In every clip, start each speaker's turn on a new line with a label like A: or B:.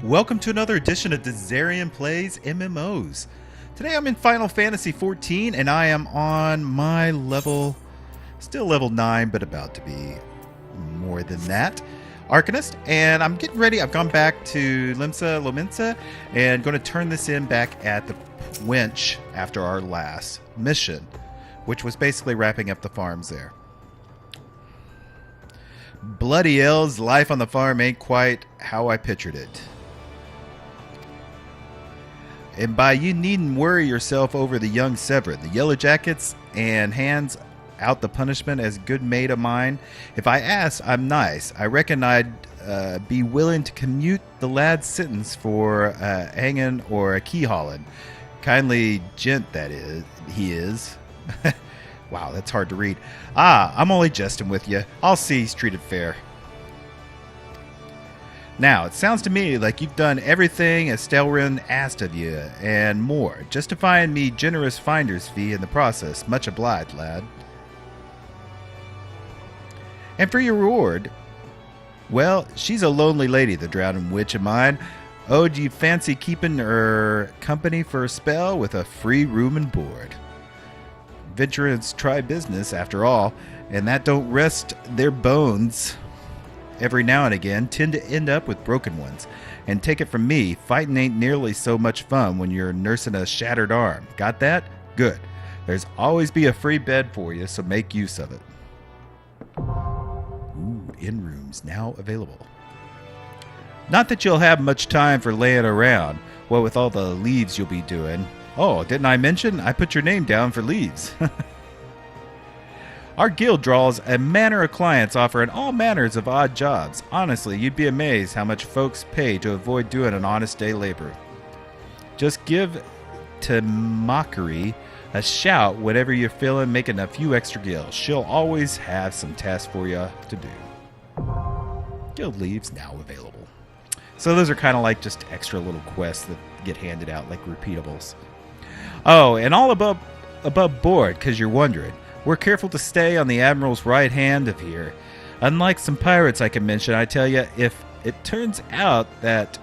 A: Welcome to another edition of Dizzarian Plays MMOs. Today I'm in Final Fantasy XIV and I am on my level, still level 9, but about to be more than that, Arcanist. And I'm getting ready. I've gone back to Lominsa and going to turn this in back at the winch after our last mission, which was basically wrapping up the farms there. Bloody hell's life on the farm ain't quite how I pictured it. And by you needn't worry yourself over the young Severin, the Yellow Jackets, and hands out the punishment as a good mate of mine. If I ask, I'm nice. I reckon I'd be willing to commute the lad's sentence for hanging or a key hauling. Kindly gent that is, he is. Wow, that's hard to read. I'm only jesting with you. I'll see he's treated fair. Now, it sounds to me like you've done everything Estelrin asked of you, and more, justifying me generous finder's fee in the process. Much obliged, lad. And for your reward, well, she's a lonely lady, the drowning witch of mine. Oh, do you fancy keeping her company for a spell with a free room and board? Venturers try business, after all, and that don't rest their bones. Every now and again, tend to end up with broken ones. And take it from me, fighting ain't nearly so much fun when you're nursing a shattered arm. Got that? Good. There's always be a free bed for you, so make use of it. Ooh, inn rooms now available. Not that you'll have much time for laying around, what with all the leaves you'll be doing. Oh, didn't I mention? I put your name down for leaves. Our guild draws a manner of clients offering all manners of odd jobs. Honestly, you'd be amazed how much folks pay to avoid doing an honest day labor. Just give to Mockery a shout whenever you're feeling making a few extra gills. She'll always have some tasks for you to do. Guild leaves now available. So those are kind of like just extra little quests that get handed out like repeatables. Oh, and all above board, because you're wondering. We're careful to stay on the Admiral's right hand of here. Unlike some pirates I can mention, I tell you, if it turns out that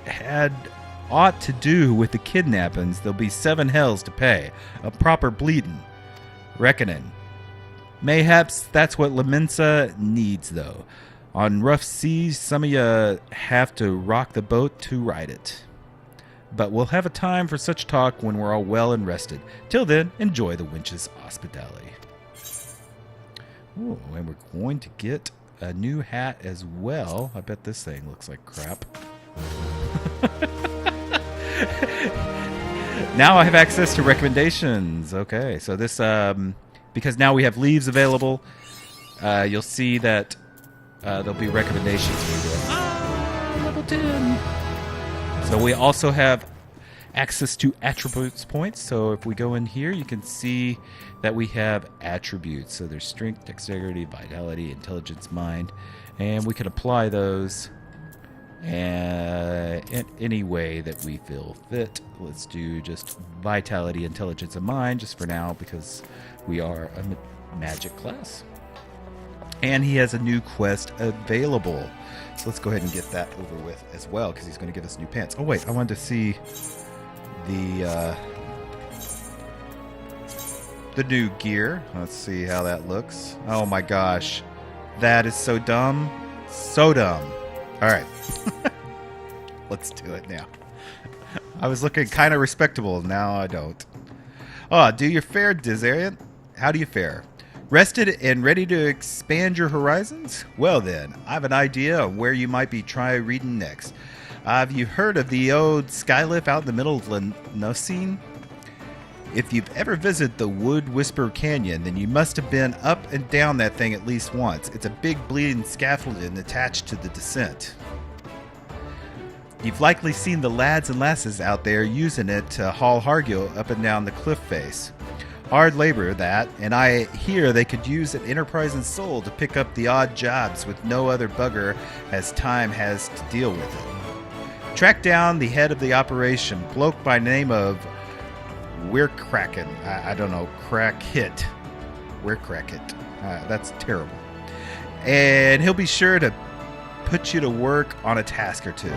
A: had aught to do with the kidnappings, there'll be 7 hells to pay. A proper bleeding. Reckoning. Mayhaps that's what Lominsa needs, though. On rough seas, some of you have to rock the boat to ride it. But we'll have a time for such talk when we're all well and rested. Till then, enjoy the winch's hospitality. Ooh, and we're going to get a new hat as well. I bet this thing looks like crap. Now I have access to recommendations. Okay, so this, because now we have leaves available, you'll see that there'll be recommendations for you. Level 10. So we also have access to attributes points. So if we go in here, you can see that we have attributes. So there's strength, dexterity, vitality, intelligence, mind. And we can apply those in any way that we feel fit. Let's do just vitality, intelligence, and mind just for now because we are a magic class. And he has a new quest available. So let's go ahead and get that over with as well, because he's going to give us new pants. Oh, wait, I wanted to see the new gear. Let's see how that looks. Oh, my gosh. That is so dumb. So dumb. All right. Let's do it now. I was looking kind of respectable. Now I don't. Oh, do you fare, Dizzarian? How do you fare? Rested and ready to expand your horizons? Well then, I have an idea of where you might be trying reading next. Have you heard of the old skylift out in the middle of Lenosine? If you've ever visited the Wood Whisper Canyon, then you must have been up and down that thing at least once. It's a big bleeding scaffolding attached to the descent. You've likely seen the lads and lasses out there using it to haul Hargil up and down the cliff face. Hard labor, that, and I hear they could use an enterprising soul to pick up the odd jobs with no other bugger as time has to deal with it. Track down the head of the operation, bloke by name of Weirkraken. I don't know, Crack-Hit. Weirkraken. That's terrible. And he'll be sure to put you to work on a task or two.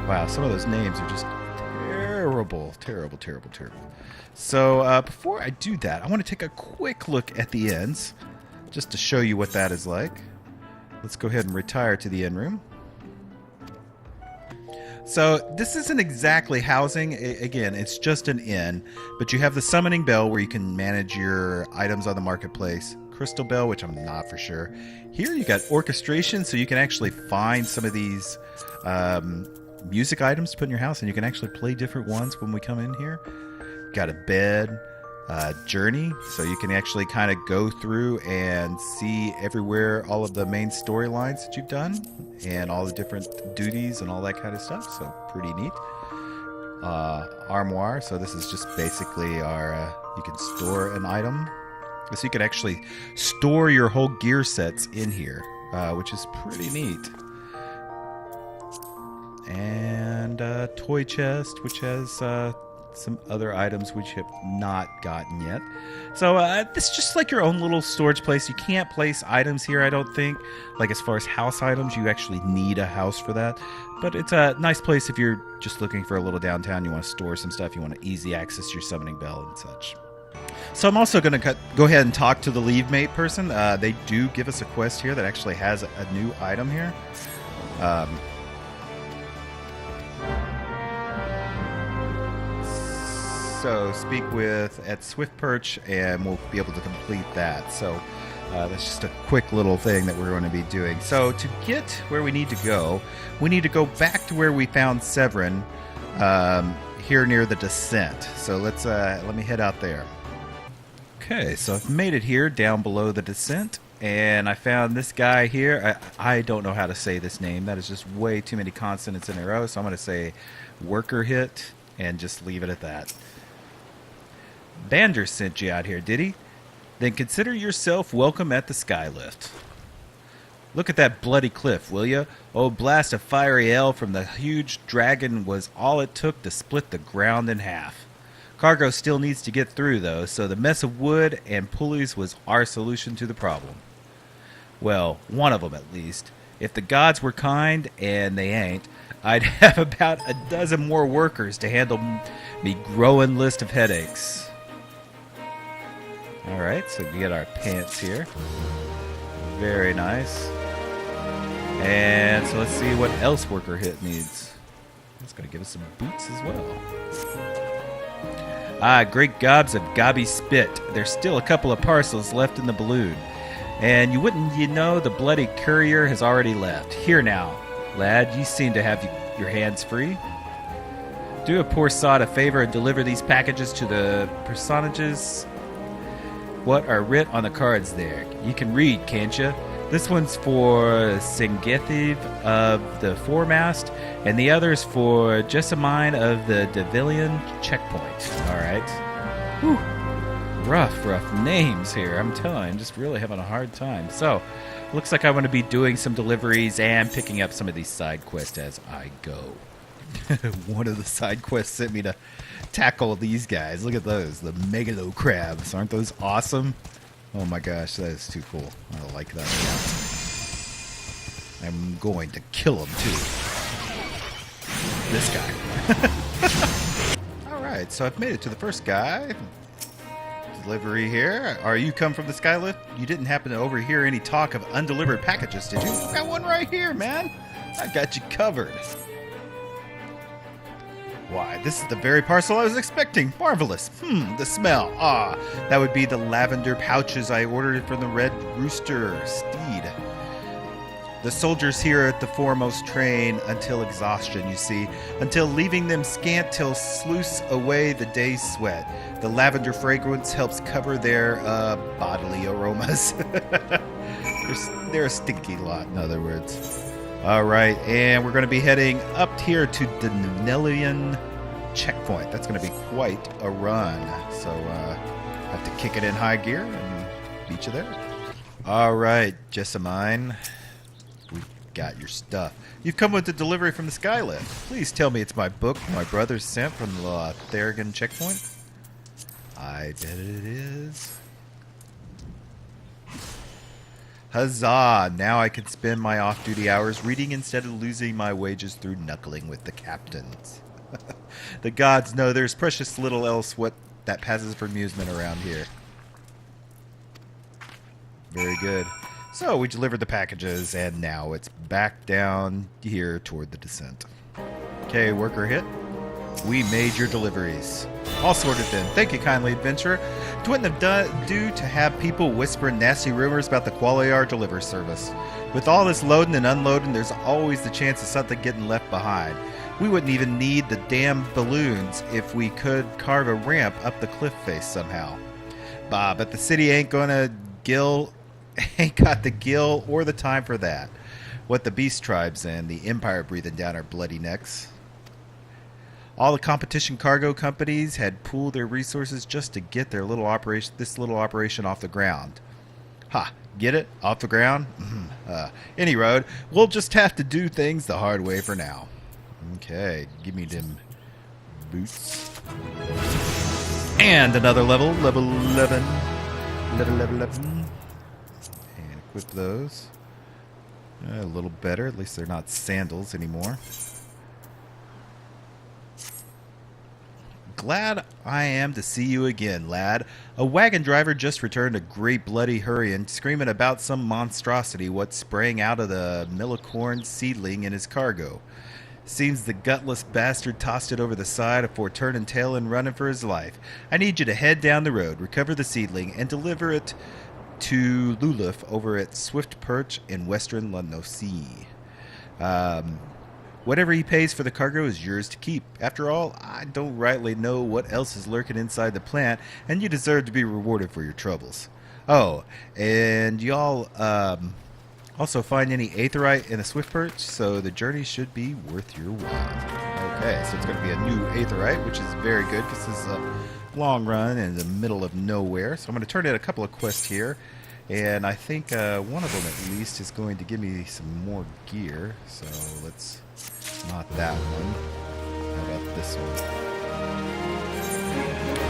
A: Wow, some of those names are just terrible, terrible, terrible, terrible. So before I do that, I want to take a quick look at the ends, just to show you what that is like. Let's go ahead and retire to the inn room. So this isn't exactly housing. Again, it's just an inn, but you have the summoning bell where you can manage your items on the marketplace. Crystal bell, which I'm not for sure. Here you got orchestration, so you can actually find some of these music items to put in your house, and you can actually play different ones when we come in here. Got a bed, journey, so you can actually kind of go through and see everywhere all of the main storylines that you've done and all the different duties and all that kind of stuff, so pretty neat. Armoire, so this is just basically our you can store an item, so you can actually store your whole gear sets in here, which is pretty neat. And toy chest, which has some other items which have not gotten yet. So this is just like your own little storage place. You can't place items here, I don't think. Like as far as house items, you actually need a house for that. But it's a nice place if you're just looking for a little downtown. You want to store some stuff. You want to easy access your summoning bell and such. So I'm also going to go ahead and talk to the leave mate person. They do give us a quest here that actually has a new item here. So speak at Swift Perch and we'll be able to complete that. So that's just a quick little thing that we're going to be doing. So to get where we need to go back to where we found Severin here near the descent. So let me head out there. Okay, so I've made it here down below the descent, and I found this guy here. I don't know how to say this name. That is just way too many consonants in a row, so I'm going to say worker hit and just leave it at that. Bander sent you out here, did he? Then consider yourself welcome at the Skylift. Look at that bloody cliff, will ya? Oh, blast of fiery hell from the huge dragon was all it took to split the ground in half. Cargo still needs to get through, though, so the mess of wood and pulleys was our solution to the problem. Well, one of them at least. If the gods were kind, and they ain't, I'd have about a dozen more workers to handle me growing list of headaches. Alright, so we get our pants here. Very nice. And so let's see what else worker hit needs. It's going to give us some boots as well. Ah, great gobs of gobby spit. There's still a couple of parcels left in the balloon. And you know the bloody courier has already left. Here now, lad, you seem to have your hands free. Do a poor sod a favor and deliver these packages to the personages. What are writ on the cards there? You can read, can't you? This one's for Singethiv of the Foremast, and the other's for Jessamine of the Dizzarian checkpoint. Alright. Whew. Rough names here. I'm telling you, I'm just really having a hard time. So, looks like I want to be doing some deliveries and picking up some of these side quests as I go. One of the side quests sent me to tackle these guys. Look at those. The megalo crabs. Aren't those awesome? Oh my gosh, that is too cool. I like that. I'm going to kill him too. This guy. Alright, so I've made it to the first guy. Delivery here. Are you come from the Skylift? You didn't happen to overhear any talk of undelivered packages, did you? I got one right here, man. I got you covered. Why, this is the very parcel I was expecting. Marvelous. The smell. Ah, that would be the lavender pouches I ordered from the Red Rooster steed. The soldiers here at the foremost train until exhaustion, you see, until leaving them scant till sluice away the day's sweat. The lavender fragrance helps cover their bodily aromas. They're a stinky lot, in other words. All right, and we're going to be heading up here to the Dizzarian checkpoint. That's going to be quite a run. So I have to kick it in high gear and beat you there. All right, Jessamine, we've got your stuff. You've come with the delivery from the Skylift. Please tell me it's my book my brother sent from the Dizzarian checkpoint. I bet it is. Huzzah! Now I can spend my off-duty hours reading instead of losing my wages through knuckling with the captains. The gods know there's precious little else what that passes for amusement around here. Very good. So we delivered the packages, and now it's back down here toward the descent. Okay, worker hit. We made your deliveries. All sorted then. Thank you kindly, adventurer. It wouldn't have do to have people whispering nasty rumors about the quality of our delivery service. With all this loading and unloading, there's always the chance of something getting left behind. We wouldn't even need the damn balloons if we could carve a ramp up the cliff face somehow. Bah, but the city ain't got the gill or the time for that. What the beast tribes and the empire breathing down our bloody necks. All the competition cargo companies had pooled their resources just to get their little operation off the ground. Ha! Get it? Off the ground? Any road. We'll just have to do things the hard way for now. Okay, give me them boots. And another level. Level 11. Level 11. And equip those. A little better. At least they're not sandals anymore. Glad I am to see you again, lad. A wagon driver just returned a great bloody hurrying, screaming about some monstrosity what sprang out of the millicorn seedling in his cargo. Seems the gutless bastard tossed it over the side afore turning tail and running for his life. I need you to head down the road, recover the seedling, and deliver it to Luluf over at Swift Perch in western Lunosea. Whatever he pays for the cargo is yours to keep. After all, I don't rightly know what else is lurking inside the plant, and you deserve to be rewarded for your troubles. Oh, and y'all also find any aetherite in the Swift Perch, so the journey should be worth your while. Okay, so it's going to be a new aetherite, which is very good because this is a long run in the middle of nowhere. So I'm going to turn in a couple of quests here. And I think one of them at least is going to give me some more gear. So let's... Not that one. How about this one?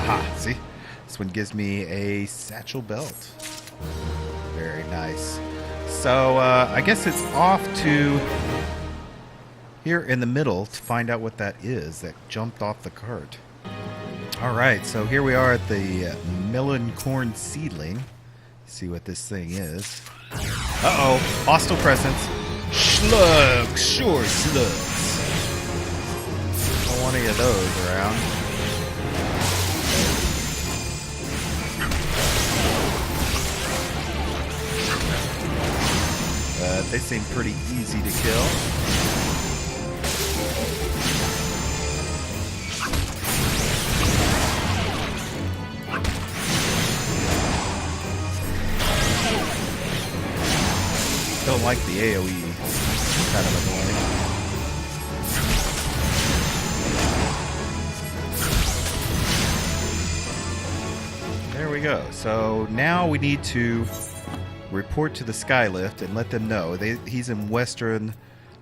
A: Aha! See? This one gives me a satchel belt. Very nice. So I guess it's off to here in the middle to find out what that is that jumped off the cart. Alright, so here we are at the millicorn seedling. See what this thing is. Uh-oh! Hostile presence. Slugs! Sure, slugs. Don't want any of those around. They seem pretty easy to kill. Don't like the AoE. Kind of annoying. There we go. So now we need to report to the Skylift and let them know. He's in western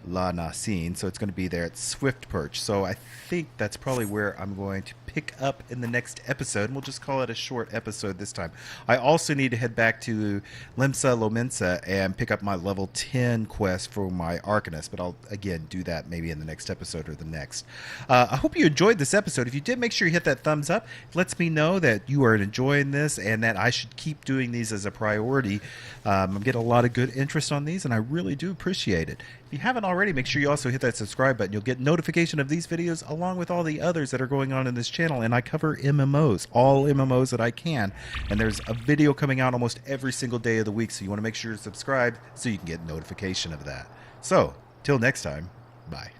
A: Lunosea, so it's going to be there at Swift Perch. So I think that's probably where I'm going to pick up in the next episode, and we'll just call it a short episode this time. I also need to head back to Limsa Lominsa and pick up my level 10 quest for my Arcanist, but I'll again do that maybe in the next episode or the next. I hope you enjoyed this episode. If you did, make sure you hit that thumbs up. It lets me know that you are enjoying this and that I should keep doing these as a priority. I'm getting a lot of good interest on these, and I really do appreciate it. If you haven't already, make sure you also hit that subscribe button. You'll get notification of these videos along with all the others that are going on in this channel. And I cover MMOs, all MMOs that I can. And there's a video coming out almost every single day of the week. So you want to make sure you're subscribed so you can get notification of that. So, till next time, bye.